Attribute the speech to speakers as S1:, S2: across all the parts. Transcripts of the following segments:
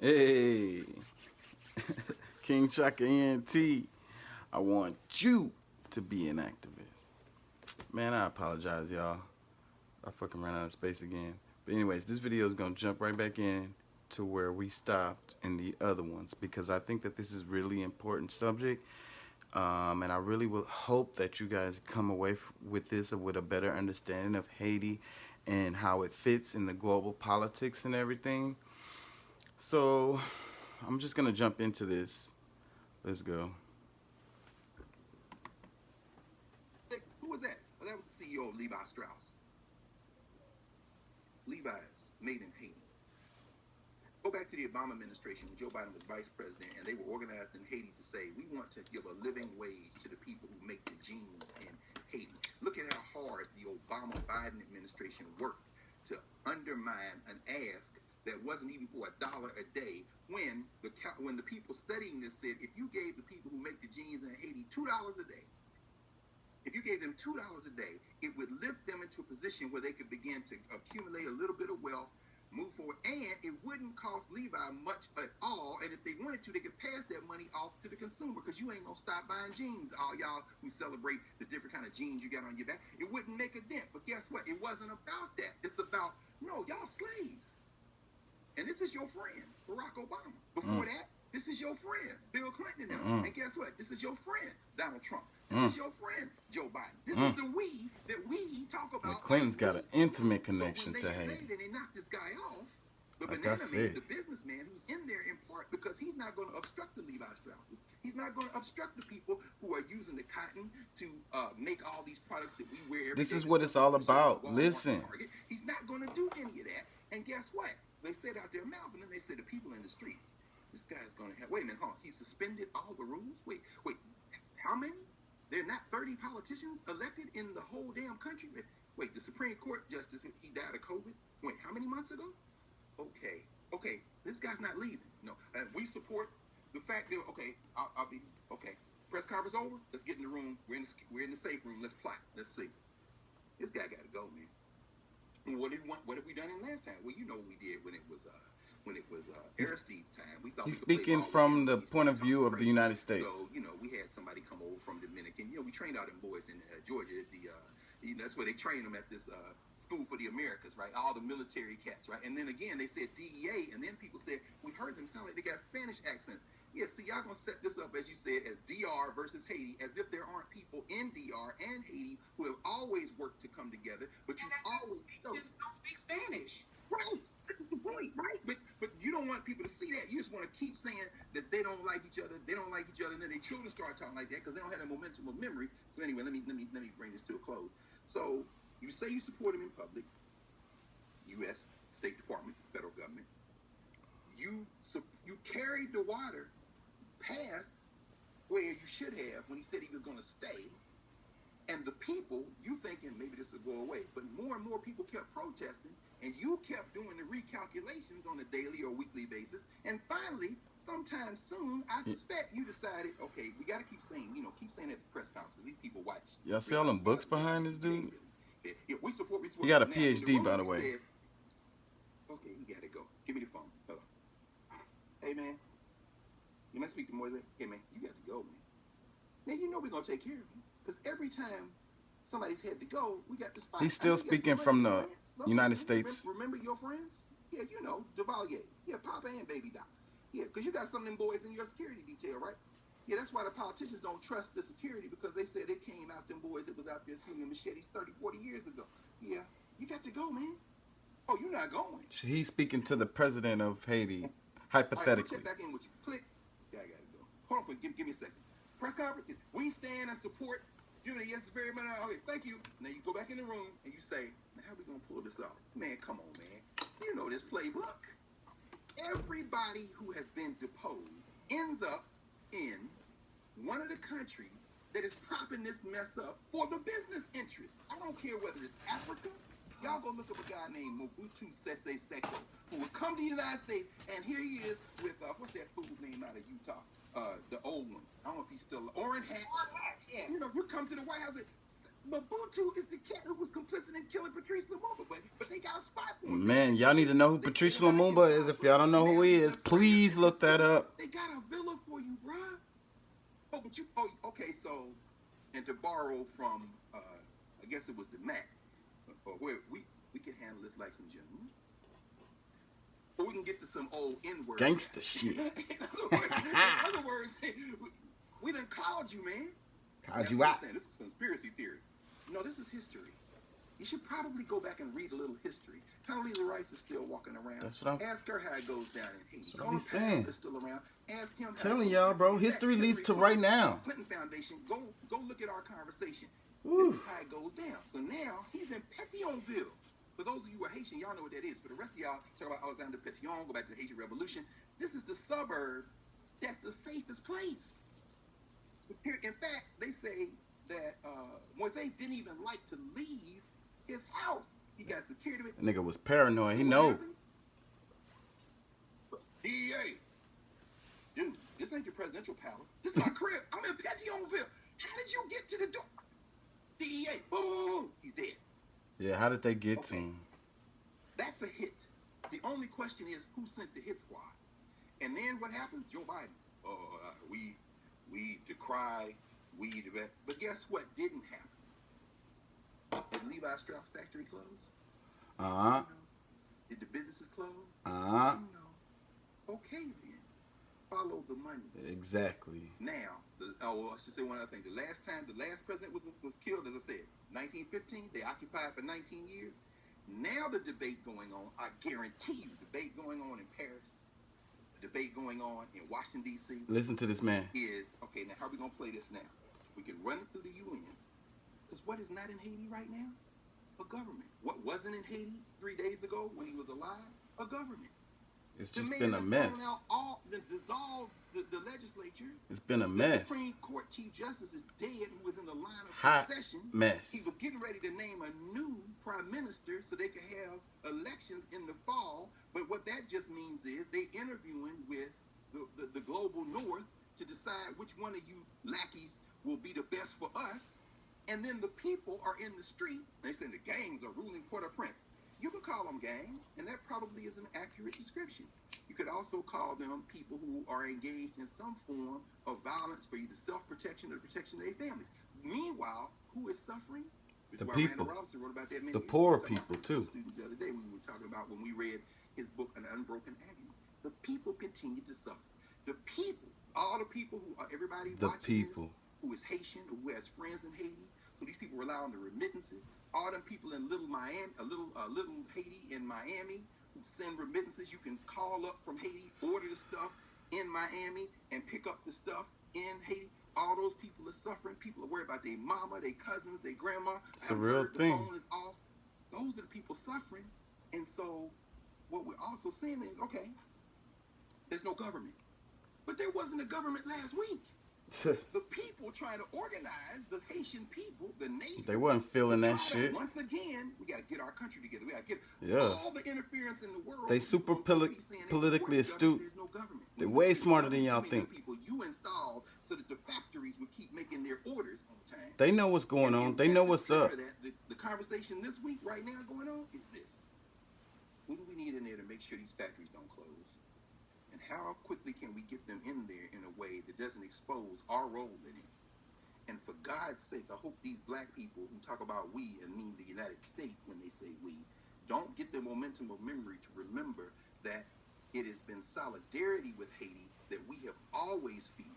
S1: Hey, King Chaka ENT, I want you to be an activist. Man, I apologize, y'all. I fucking ran out of space again. But anyways, this video is gonna jump right back in to where we stopped in the other ones because I think that this is really important subject. And I really will hope that you guys come away with this with a better understanding of Haiti and how it fits in the global politics and everything. So I'm just gonna jump into this. Let's go.
S2: Who was that? Oh, that was the CEO of Levi Strauss. Levi's made in Haiti. Go back to the Obama administration when Joe Biden was vice president, and they were organized in Haiti to say, we want to give a living wage to the people who make the jeans in Haiti. Look at how hard the Obama-Biden administration worked to undermine an ask that wasn't even for $1 a day when the people studying this said, if you gave the people who make the jeans in Haiti $2 a day, if you gave them $2 a day, it would lift them into a position where they could begin to accumulate a little bit of wealth, move forward, and it wouldn't cost Levi much at all. And if they wanted to, they could pass that money off to the consumer because you ain't gonna stop buying jeans. All y'all who celebrate the different kind of jeans you got on your back, it wouldn't make a dent. But guess what? It wasn't about that. It's about, no, y'all slaves. And this is your friend, Barack Obama. Before that, this is your friend, Bill Clinton and them. And guess what? This is your friend, Donald Trump. This is your friend, Joe Biden. This is the we that we talk about.
S1: The Clintons got an intimate connection to Haiti.
S2: And they knocked this guy off. The
S1: Like
S2: banana man, the businessman who's in there in part because he's not going to obstruct the Levi Strausses. He's not going to obstruct the people who are using the cotton to make all these products that we wear.
S1: This is what it's all about. Listen.
S2: He's not going to do any of that. And guess what? They said out their mouth, and then they said the people in the streets. This guy's going to have. Wait a minute, He suspended all the rules. Wait. How many? There are not 30 politicians elected in the whole damn country. Wait, the Supreme Court justice, he died of COVID. Wait, how many months ago? Okay. So this guy's not leaving. No, we support the fact that. Okay, I'll be okay. Press conference over. Let's get in the room. We're in the safe room. Let's plot. Let's see. This guy got to go, man. What have we done in last time? Well, you know what we did when it was Aristide's time. We thought
S1: he's speaking from the point of view of the United States.
S2: So we had somebody come over from Dominican. We trained all them boys in Georgia. That's where they train them at this school for the Americas, right? All the military cats, right? And then again, they said DEA, and then people said we heard them sound like they got Spanish accents. Yeah, see, y'all gonna set this up, as you said, as DR versus Haiti, as if there aren't people in DR and Haiti who have always worked to come together, but you always
S3: don't speak Spanish.
S2: Right. That's the point, right? But you don't want people to see that. You just want to keep saying that they don't like each other, and then their children start talking like that because they don't have the momentum of memory. So anyway, let me bring this to a close. So you say you support him in public, U.S. State Department, federal government. You carried the water past where you should have when he said he was going to stay. And the people, you thinking maybe this will go away, but more and more people kept protesting, and you kept doing the recalculations on a daily or weekly basis. And finally, sometime soon, I suspect you decided, okay, we got to keep saying at the press conference because these people watch.
S1: Y'all see all them books behind this dude?
S2: Yeah, we support.
S1: He got a PhD, by the way.
S2: Said, okay, you got to go. Give me the phone. Hello. Hey, man. You might speak to Moise. Hey, man, you got to go, man. Now, we're going to take care of you. Because every time somebody's had to go, we got the spot.
S1: He's still speaking from the United States.
S2: Remember your friends? Yeah, Duvalier. Yeah, Papa and Baby Doc. Yeah, because you got some of them boys in your security detail, right? Yeah, that's why the politicians don't trust the security because they said it came out them boys that was out there swinging machetes 30, 40 years ago. Yeah, you got to go, man. Oh, you're not going.
S1: He's speaking to the president of Haiti, hypothetically.
S2: All right, check back in with you. Click. This guy got to go. Hold on, give me a second. Press conference. We stand and support. Yes, very much. Okay, thank you. Now you go back in the room and you say, now how are we going to pull this off? Man, come on, man. You know this playbook. Everybody who has been deposed ends up in one of the countries that is propping this mess up for the business interests. I don't care whether it's Africa. Y'all go look up a guy named Mobutu Sese Seko who would come to the United States, and here he is with, what's that fool's name out of Utah? The old one. I don't know if he's still Orrin Hatch.
S3: Yeah.
S2: You come to the White House. Mobutu is the cat who was complicit in killing Patrice Lumumba, but they got a spot for him.
S1: Man, y'all need to know who Patrice Lumumba is. If y'all don't know who he is, please look that up.
S2: They got a villa for you, bruh. Oh, but you, oh, okay, so, and to borrow from, I guess it was the Mac, or where we can handle this like some gentlemen. Or we can get to some old N-word.
S1: Gangsta shit.
S2: in other words, we done called you, man.
S1: Called you out.
S2: This is conspiracy theory. No, this is history. You should probably go back and read a little history. Condoleezza Rice is still walking around.
S1: That's what I'm.
S2: Ask her how it goes down in Haiti.
S1: That's what I'm saying.
S2: Is still around. Ask him.
S1: Telling y'all, bro. History leads to right now.
S2: Clinton Foundation. Go look at our conversation.
S1: Woo.
S2: This is how it goes down. So now he's in Pétionville. For those of you who are Haitian, y'all know what that is. For the rest of y'all, talk about Alexander Pétion. Go back to the Haitian Revolution. This is the suburb that's the safest place. In fact, they say that Moise didn't even like to leave his house. He got security.
S1: That nigga was paranoid. He know.
S2: DEA. Dude, this ain't your presidential palace. This is my crib. I'm in Pétionville. How did you get to the door? DEA. Boom. He's dead.
S1: Yeah, how did they get to him?
S2: That's a hit. The only question is who sent the hit squad? And then what happened? Joe Biden. We decry, but guess what didn't happen? Did Levi Strauss factory close?
S1: Uh-huh.
S2: Did the businesses close?
S1: Uh-huh.
S2: No. Okay then. Follow the money.
S1: Exactly.
S2: Now, I should say one other thing. The last president was killed, as I said, 1915. They occupied for 19 years. Now the debate going on, I guarantee you, debate going on in Paris, debate going on in Washington, D.C.
S1: Listen to this man.
S2: Is, okay, now how are we going to play this now? We can run it through the UN. Because what is not in Haiti right now? A government. What wasn't in Haiti 3 days ago when he was alive? A government.
S1: It's just been a mess.
S2: Dissolved the legislature.
S1: It's been a mess.
S2: The Supreme Court Chief Justice is dead, who was in the line of
S1: Hot
S2: succession.
S1: Mess.
S2: He was getting ready to name a new prime minister so they could have elections in the fall. But what that just means is they interviewing with the global north to decide which one of you lackeys will be the best for us. And then the people are in the street. They say the gangs are ruling Port-au-Prince. You could call them gangs, and that probably is an accurate description. You could also call them people who are engaged in some form of violence for either self-protection or the protection of their families. Meanwhile, who is suffering?
S1: The people.
S2: Randall Robinson wrote about that
S1: the poor people, too.
S2: Students the other day we were talking about when we read his book, An Unbroken Agony. The people continue to suffer. The people, all the people who are, everybody
S1: the
S2: watching
S1: people.
S2: this, who is Haitian, who has friends in Haiti, who these people rely on the remittances. All them people in little Haiti in Miami who send remittances. You can call up from Haiti, order the stuff in Miami, and pick up the stuff in Haiti. All those people are suffering. People are worried about their mama, their cousins, their grandma.
S1: It's a real thing.
S2: The phone is off. Those are the people suffering. And so what we're also saying is, okay, there's no government. But there wasn't a government last week. The people trying to organize, the Haitian people, the nation.
S1: They wasn't feeling that shit.
S2: Once again, we got to get our country together. We got to get all the interference in the world.
S1: They super politically astute.
S2: There's no government.
S1: They're way smarter than y'all think.
S2: People you installed so that the factories would keep making their orders on time.
S1: They know what's going on. They know what's up.
S2: The conversation this week, right now, going on is this: who do we need in there to make sure these factories don't close? And how quickly can we get them in there in a way that doesn't expose our role in it? And for God's sake, I hope these black people who talk about we and mean the United States when they say we, don't get the momentum of memory to remember that it has been solidarity with Haiti that we have always feared.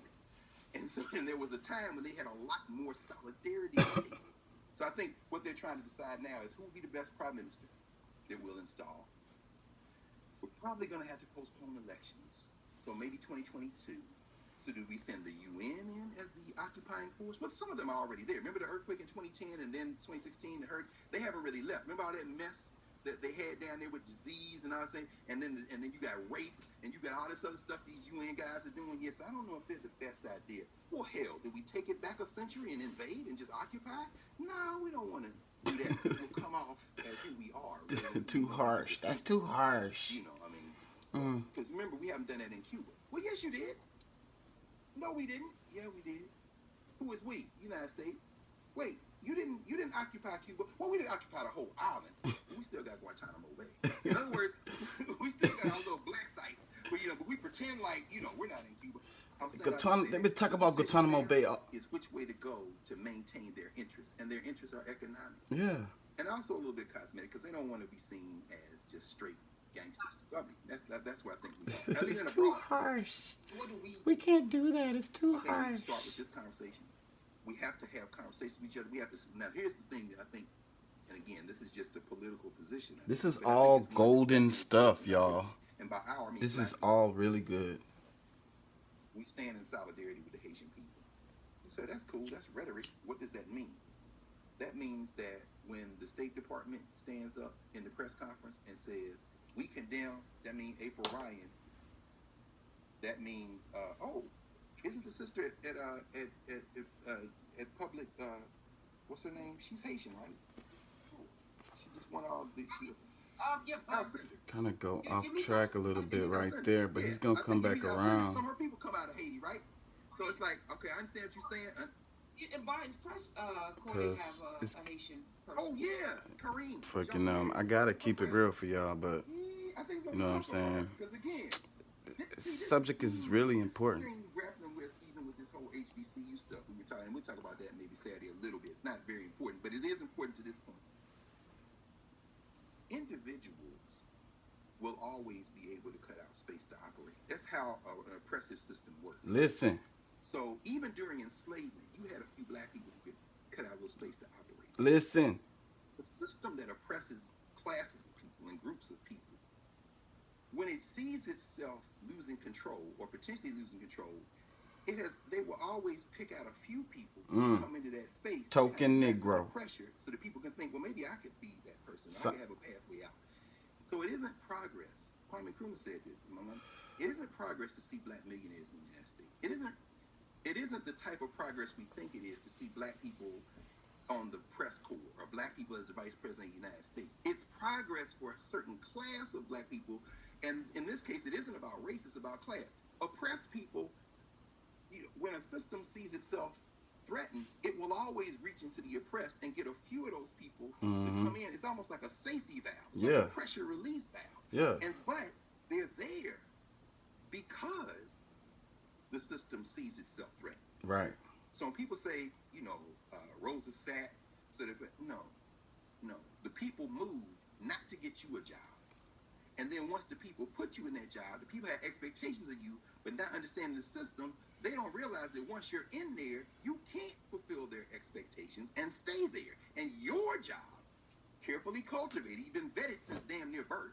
S2: And so, and there was a time when they had a lot more solidarity with Haiti. So I think what they're trying to decide now is who will be the best prime minister that we'll install. We're probably going to have to postpone elections. So maybe 2022. So do we send the UN in as the occupying force? Well, some of them are already there. Remember the earthquake in 2010 and then 2016, the hurricane? They haven't really left. Remember all that mess that they had down there with disease and all that? And then you got rape and you got all this other stuff these UN guys are doing. Yes, I don't know if they're the best idea. Well, hell, did we take it back a century and invade and just occupy? No, we don't want to do that. We'll come off as who we are.
S1: Too harsh. That's too harsh.
S2: You know, I mean, because remember, we haven't done that in Cuba. Well, yes, you did. No, we didn't. Yeah, we did. Who is we? United States. Wait, You didn't occupy Cuba. Well, we didn't occupy the whole island. We still got Guantanamo Bay. In other words, we still got our little black site. But but we pretend like we're not in Cuba.
S1: They been talking about Guantanamo Bay.
S2: Is which way to go to maintain their interests, and their interests are economic.
S1: Yeah.
S2: And also a little bit cosmetic because they don't want to be seen as just straight gangsters. So I mean, that's where I think we are. At least
S1: It's
S2: in
S1: too
S2: abroad.
S1: harsh.
S3: What do
S1: We can't do that. It's too
S2: I think we
S1: harsh.
S2: start with this conversation. We have to have conversations with each other. We have to. Now, here's the thing that I think, and again, this is just a political position.
S1: This is
S2: but I think
S1: all
S2: it's one of the
S1: golden
S2: best
S1: stuff,
S2: things
S1: y'all.
S2: And by our, I mean
S1: This
S2: black
S1: is
S2: people.
S1: all really good.
S2: We stand in solidarity with the Haitian people. So that's cool. That's rhetoric. What does that mean? That means that when the State Department stands up in the press conference and says, we condemn, that means April Ryan. That means, isn't the sister at public, what's her name? She's Haitian, right? She just won all the,
S1: Kind of go
S3: Give
S1: off
S3: me
S1: track a
S3: some-
S1: little
S2: give
S1: bit
S2: me some
S1: right
S2: sense.
S1: there, but he's gonna
S2: I
S1: come
S2: think
S1: back
S2: give me some sense.
S1: around.
S2: Some of her people come out of Haiti, right? So it's like, okay, I understand what you're saying.
S3: In Biden's press corps, they have
S1: Because
S3: a Haitian person.
S2: Oh yeah, Kareem.
S1: Fucking I gotta keep it real for y'all, but
S2: Yeah, I think
S1: you know what I'm saying?
S2: Because again,
S1: subject is really important.
S2: Thing grappling with even with this whole HBCU stuff we'll talk about that maybe Saturday a little bit. It's not very important, but it is important to this point. Individuals will always be able to cut out space to operate. That's how an oppressive system works.
S1: Listen,
S2: So even during enslavement, you had a few black people who could cut out a little space to operate.
S1: listen.
S2: The system that oppresses classes of people and groups of people, when it sees itself losing control or potentially losing control, they will always pick out a few people who come into that space.
S1: Token
S2: to have maximum
S1: Negro.
S2: pressure, so that people can think, well, maybe I could be that person.
S1: So-
S2: I could have a pathway out. So it isn't progress. Kwame Nkrumah said this. It isn't progress to see black millionaires in the United States. It isn't the type of progress we think it is to see black people on the press corps or black people as the vice president of the United States. It's progress for a certain class of black people, and in this case, it isn't about race; it's about class. Oppressed people, when a system sees itself threatened, it will always reach into the oppressed and get a few of those people to come in. It's almost like a safety valve, it's like a pressure release valve.
S1: Yeah.
S2: But they're there because the system sees itself threatened.
S1: Right.
S2: So when people say, Rosa sat, so that no. The people moved not to get you a job. And then once the people put you in that job, the people have expectations of you, but not understanding the system, they don't realize that once you're in there, you can't fulfill their expectations and stay there. And your job, carefully cultivated, you've been vetted since damn near birth,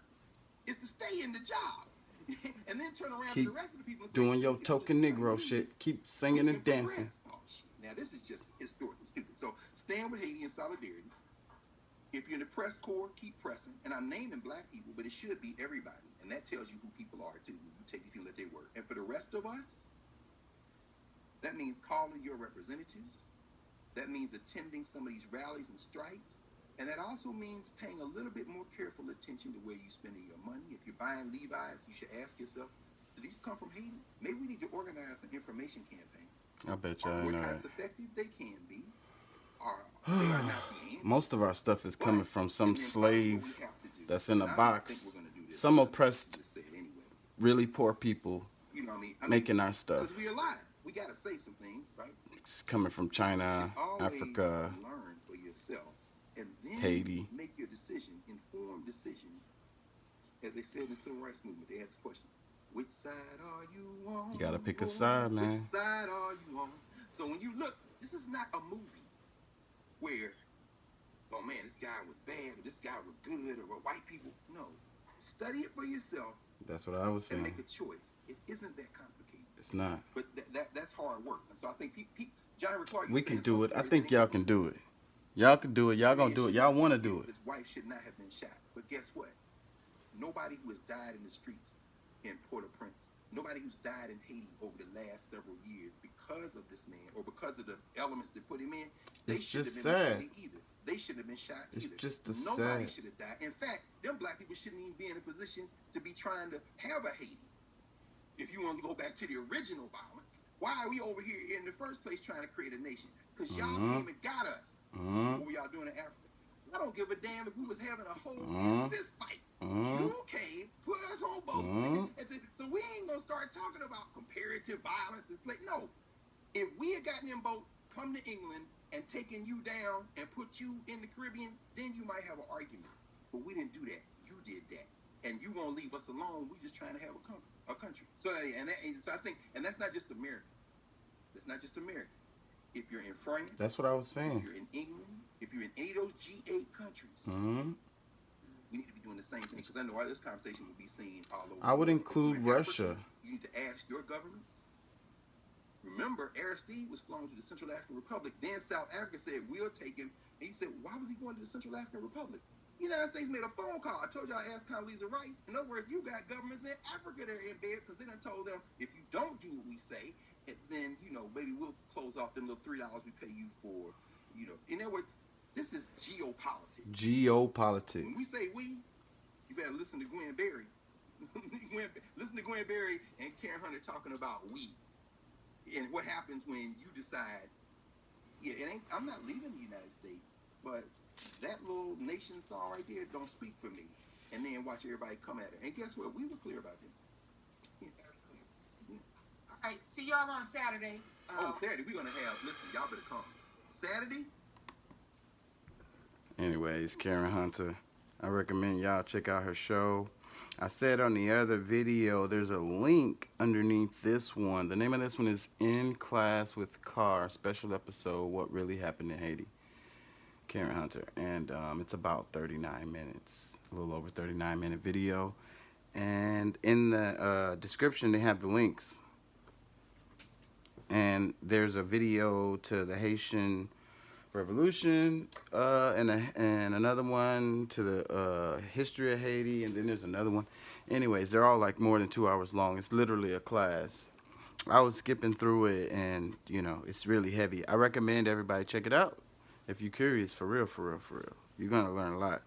S2: is to stay in the job. And then turn around to the rest of the people and say,
S1: Doing your token Negro shit. Keep singing and dancing.
S2: Oh, shit. Now, this is just historically stupid. So, stand with Haiti in solidarity. If you're in the press corps, keep pressing. And I'm naming black people, but it should be everybody. And that tells you who people are, too. You take the people that they were. And for the rest of us, that means calling your representatives. That means attending some of these rallies and strikes. And that also means paying a little bit more careful attention to where you're spending your money. If you're buying Levi's, you should ask yourself, do these come from Haiti? Maybe we need to organize an information campaign.
S1: I bet y'all ain't know
S2: How
S1: that.
S2: effective they can be. They are not the answer.
S1: Most of our stuff is coming from some
S2: And then finally,
S1: slave
S2: what we have to do,
S1: that's in a
S2: and I don't
S1: box.
S2: think we're gonna do this,
S1: Some
S2: but
S1: oppressed,
S2: just say it anyway.
S1: really poor people
S2: You know what I mean?
S1: making our stuff.
S2: Because we're alive. We got to say some things, right?
S1: It's coming from China,
S2: You should always
S1: Africa,
S2: learn for yourself, and then
S1: Haiti.
S2: make your decision, informed decision. As they said in the Civil Rights Movement, they asked the question, which side are you on?
S1: You gotta pick a side, man.
S2: Which side are you on? So when you look, this is not a movie where, oh man, this guy was bad, or this guy was good, or white people. No. Study it for yourself
S1: That's what I was
S2: and
S1: saying.
S2: make a choice. It isn't that complicated.
S1: It's not.
S2: But that's hard work. And so I think John Clark,
S1: We can do it. I think y'all can do it. Y'all can do it. Y'all gonna do it. Y'all want to do it.
S2: His wife should not have been shot. But guess what? Nobody who has died in the streets in Port-au-Prince, nobody who's died in Haiti over the last several years because of this man or because of the elements that put him in, they
S1: It's
S2: shouldn't
S1: just
S2: have been
S1: sad.
S2: shot either. They shouldn't have been shot
S1: It's
S2: either.
S1: just the
S2: Nobody
S1: sad.
S2: should have died. In fact, them black people shouldn't even be in a position to be trying to have a Haiti. If you want to go back to the original violence, why are we over here in the first place trying to create a nation? Because y'all
S1: Mm-hmm.
S2: came and got us.
S1: Mm-hmm.
S2: What were y'all doing in Africa? I don't give a damn if we was having a whole
S1: Mm-hmm.
S2: fist fight.
S1: Mm-hmm.
S2: You came, put us on boats,
S1: Mm-hmm.
S2: so we ain't gonna start talking about comparative violence and slave. No, if we had gotten in boats, come to England and taken you down and put you in the Caribbean, then you might have an argument. But we didn't do that. You did that, and you won't leave us alone. We just trying to have a country. So so I think, and that's not just Americans. That's not just Americans. If you're in France,
S1: That's what I was
S2: if
S1: saying.
S2: you're in England, if you're in any of those G8 countries,
S1: Mm-hmm.
S2: we need to be doing the same thing because I know this conversation will be seen all over
S1: I
S2: the
S1: would
S2: world. If you're
S1: include
S2: in
S1: Russia.
S2: Africa, you need to ask your governments. Remember, Aristide was flown to the Central African Republic. Then South Africa said, we'll take him. And he said, why was he going to the Central African Republic? The United States made a phone call. I told you I asked Condoleezza Rice. In other words, you got governments in Africa that are in bed because they done told them, if you don't do what we say, then, maybe we'll close off them little $3 we pay you for, In other words, this is geopolitics.
S1: Geopolitics.
S2: When we say we, you better listen to Gwen Berry. Listen to Gwen Berry and Karen Hunter talking about we. And what happens when you decide, I'm not leaving the United States, but that little nation song right there don't speak for me. And then watch everybody come at her. And guess what? We were clear about that.
S3: Very clear. All right, see y'all on Saturday.
S2: Saturday, we're going to have, listen, y'all better come. Saturday?
S1: Anyways, Karen Hunter, I recommend y'all check out her show. I said on the other video, there's a link underneath this one. The name of this one is In Class with Carr, special episode, What Really Happened in Haiti. Karen Hunter. And it's about 39 minutes, a little over 39-minute video. And in the description, they have the links. And there's a video to the Haitian Revolution, and another one to the history of Haiti, and then there's another one. Anyways, they're all like more than 2 hours long. It's literally a class. I was skipping through it, and it's really heavy. I recommend everybody check it out if you're curious, for real. You're gonna learn a lot.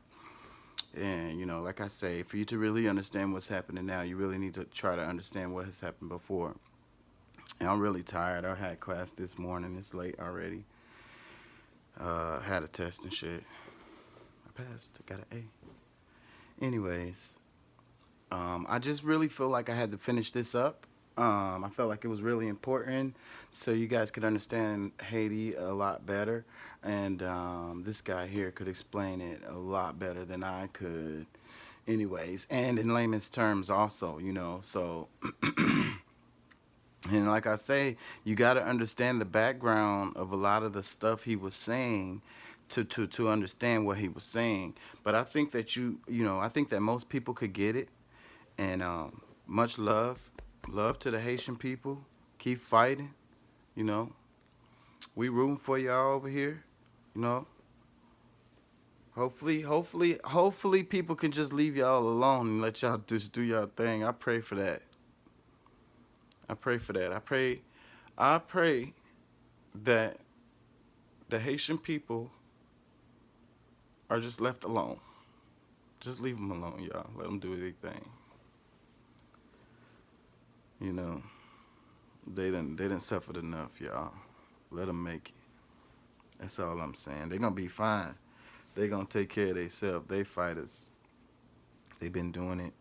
S1: And like I say, for you to really understand what's happening now, you really need to try to understand what has happened before. And I'm really tired. I had class this morning. It's late already. Had a test and shit. I passed. I got an A. Anyways, I just really feel like I had to finish this up. I felt like it was really important so you guys could understand Haiti a lot better. And this guy here could explain it a lot better than I could. Anyways, and in layman's terms also, so... And like I say, you got to understand the background of a lot of the stuff he was saying to understand what he was saying. But I think that I think that most people could get it. And much love to the Haitian people. Keep fighting. We rooting for y'all over here. Hopefully people can just leave y'all alone and let y'all just do y'all thing. I pray for that. I pray for that. I pray that the Haitian people are just left alone. Just leave them alone, y'all. Let them do their thing. They done suffered enough, y'all. Let them make it. That's all I'm saying. They're gonna be fine. They're gonna take care of themselves. They fighters. They've been doing it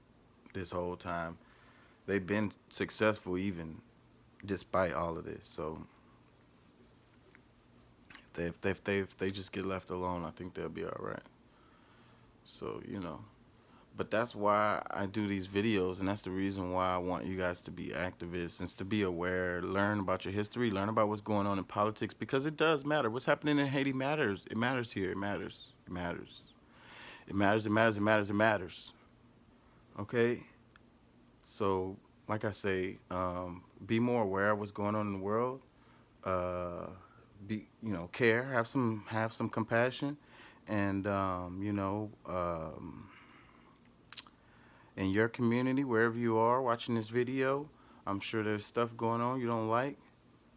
S1: this whole time. They've been successful even despite all of this. So if they just get left alone, I think they'll be all right. So but that's why I do these videos, and that's the reason why I want you guys to be activists and to be aware, learn about your history, learn about what's going on in politics, because it does matter. What's happening in Haiti matters. It matters here. It matters. It matters. It matters. It matters. It matters. It matters. Okay. So, like I say, be more aware of what's going on in the world. Care, have some compassion, and in your community, wherever you are watching this video, I'm sure there's stuff going on you don't like,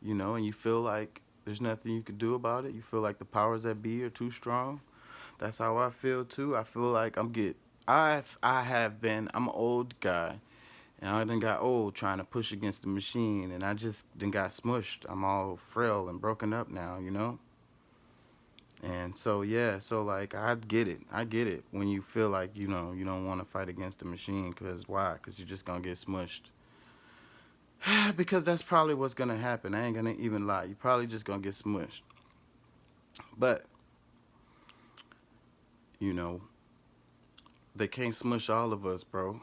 S1: and you feel like there's nothing you can do about it. You feel like the powers that be are too strong. That's how I feel too. I feel like I'm an old guy, And I done got old trying to push against the machine, and I just done got smushed. I'm all frail and broken up now, you know? And so, yeah, so like, I get it. I get it when you feel like, you know, you don't want to fight against the machine, because why? Because you're just going to get smushed. Because that's probably what's going to happen. I ain't going to even lie. You're probably just going to get smushed. But, you know, they can't smush all of us, bro.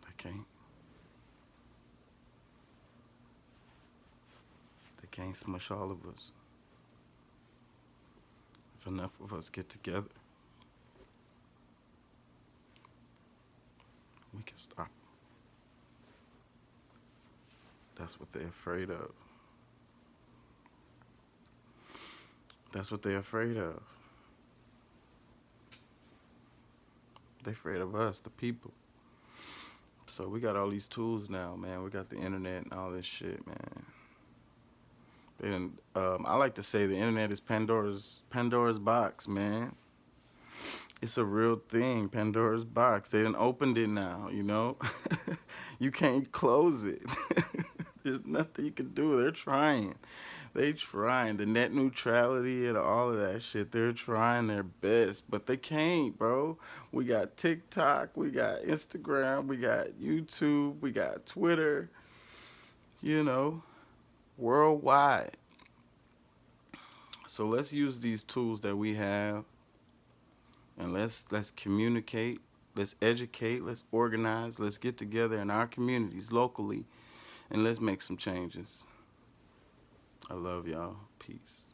S1: They can't. They can't smush all of us. If enough of us get together, we can stop. That's what they're afraid of. That's what they're afraid of. They're afraid of us, the people. So we got all these tools now, man. We got the internet and all this shit, man. And I like to say the internet is Pandora's box, man. It's a real thing, Pandora's box. They done opened it now, you know. You can't close it. There's nothing you can do. They're trying. They trying the net neutrality and all of that shit. They're trying their best, but they can't, bro. We got TikTok, we got Instagram, we got YouTube, we got Twitter. You know, worldwide. So let's use these tools that we have, and let's communicate, let's educate, let's organize, let's get together in our communities locally, and let's make some changes. I love y'all. Peace.